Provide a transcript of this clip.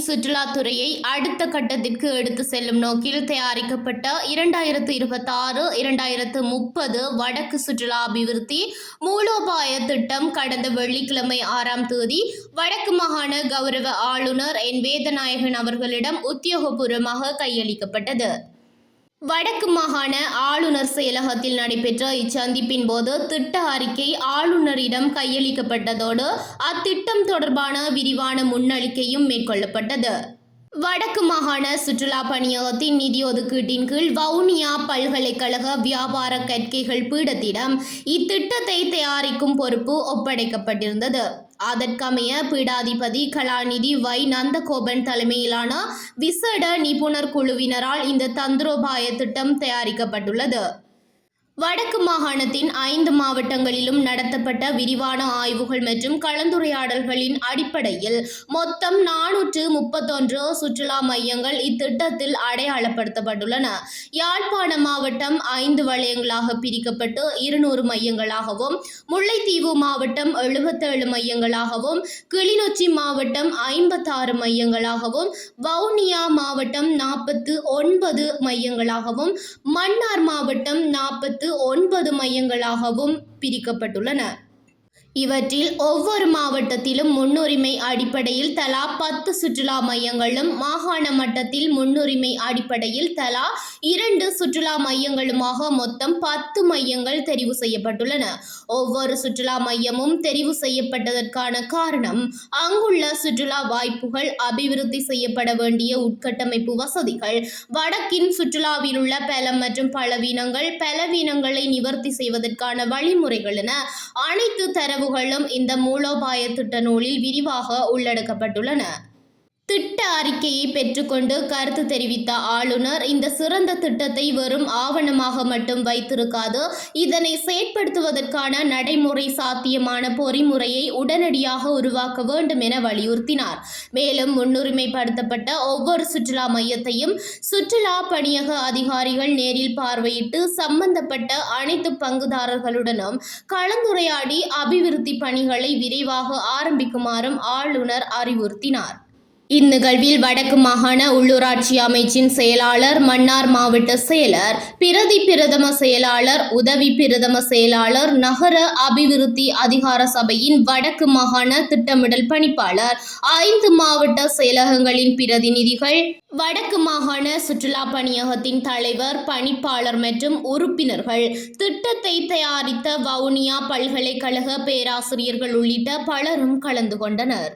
சுற்றுலாத்துறையை அடுத்த கட்டத்திற்கு எடுத்து செல்லும் நோக்கில் தயாரிக்கப்பட்ட 2026-2030 வடக்கு சுற்றுலா அபிவிருத்தி மூலோபாய திட்டம் கடந்த வெள்ளிக்கிழமை 6ஆம் தேதி வடக்கு மாகாண கௌரவ ஆளுநர் என் வேதநாயகன் அவர்களிடம் உத்தியோகபூர்வமாக கையளிக்கப்பட்டது. வடக்கு மாகாண ஆளுநர் செயலகத்தில் நடைபெற்ற இச்சந்திப்பின் போது திட்ட அறிக்கை ஆளுநரிடம் கையளிக்கப்பட்டதோடு அத்திட்டம் தொடர்பான விரிவான முன்னறிக்கையும் மேற்கொள்ளப்பட்டது. வடக்கு மாகாண சுற்றுலா பணியகத்தின் நிதி ஒதுக்கீட்டின் கீழ் வவுனியா பல்கலைக்கழக வியாபார கற்கைகள் பீடத்திடம் இத்திட்டத்தை தயாரிக்கும் பொறுப்பு ஒப்படைக்கப்பட்டிருந்தது. அதற்கமைய பீடாதிபதி கலாநிதி வை நந்தகோபன் தலைமையிலான விசேட நிபுணர் குழுவினரால் இந்த தந்திரோபாய திட்டம் தயாரிக்கப்பட்டுள்ளது. வடக்கு மாகாணத்தின் 5 மாவட்டங்களிலும் நடத்தப்பட்ட விரிவான ஆய்வுகள் மற்றும் கலந்துரையாடல்களின் அடிப்படையில் மொத்தம் 431 சுற்றுலா மையங்கள் இத்திட்டத்தில் அடையாளப்படுத்தப்பட்டுள்ளன. யாழ்ப்பாண மாவட்டம் 5 வலயங்களாக பிரிக்கப்பட்டு 200 மையங்களாகவும், முல்லைத்தீவு மாவட்டம் 77 மையங்களாகவும், கிளிநொச்சி மாவட்டம் 56 மையங்களாகவும், வவுனியா மாவட்டம் 49 மையங்களாகவும், மன்னார் மாவட்டம் 49 மையங்களாகவும் பிரிக்கப்பட்டுள்ளன. இவற்றில் ஒவ்வொரு மாவட்டத்திலும் முன்னுரிமை அடிப்படையில் தலா 10 சுற்றுலா மையங்களும், மாகாண மட்டத்தில் முன்னுரிமை அடிப்படையில் தலா 2 சுற்றுலா மையங்களுமாக மொத்தம் 10 மையங்கள் தெரிவு செய்யப்பட்டுள்ளன. ஒவ்வொரு சுற்றுலா மையமும் தெரிவு செய்யப்பட்டதற்கான காரணம் அங்குள்ள சுற்றுலா வாய்ப்புகள், அபிவிருத்தி செய்யப்பட வேண்டிய உட்கட்டமைப்பு வசதிகள், வடக்கின் சுற்றுலாவில் உள்ள பலம் மற்றும் பலவீனங்களை நிவர்த்தி செய்வதற்கான வழிமுறைகள் என அனைத்து தரவுகளும் இந்த மூலோபாய திட்ட நூலில் விரிவாக உள்ளடக்கப்பட்டுள்ளன. திட்ட அறிக்கையை பெற்றுக்கொண்டு கருத்து தெரிவித்த ஆளுநர், இந்த சிறந்த திட்டத்தை வெறும் ஆவணமாக மட்டும் வைத்திருக்காது, இதனை செயற்படுத்துவதற்கான நடைமுறை சாத்தியமான பொறிமுறையை உடனடியாக உருவாக்க வேண்டும் என வலியுறுத்தினார். மேலும் முன்னுரிமைப்படுத்தப்பட்ட ஒவ்வொரு சுற்றுலா மையத்தையும் சுற்றுலா பணியக அதிகாரிகள் நேரில் பார்வையிட்டு சம்பந்தப்பட்ட அனைத்து பங்குதாரர்களுடனும் கலந்துரையாடி அபிவிருத்தி பணிகளை விரைவாக ஆரம்பிக்குமாறும் ஆளுநர் அறிவுறுத்தினார். இந்நிகழ்வில் வடக்கு மாகாண உள்ளூராட்சி அமைச்சின் செயலாளர், மன்னார் மாவட்ட செயலர், பிரதி பிரதம செயலாளர், உதவி பிரதம செயலாளர், நகர அபிவிருத்தி அதிகார சபையின் வடக்கு மாகாண திட்டமிடல் பணிப்பாளர், 5 மாவட்ட செயலகங்களின் பிரதிநிதிகள், வடக்கு மாகாண சுற்றுலா பணியகத்தின் தலைவர், பணிப்பாளர் மற்றும் உறுப்பினர்கள், திட்டத்தை தயாரித்த வவுனியா பல்கலைக்கழக பேராசிரியர்கள் உள்ளிட்ட பலரும் கலந்து கொண்டனர்.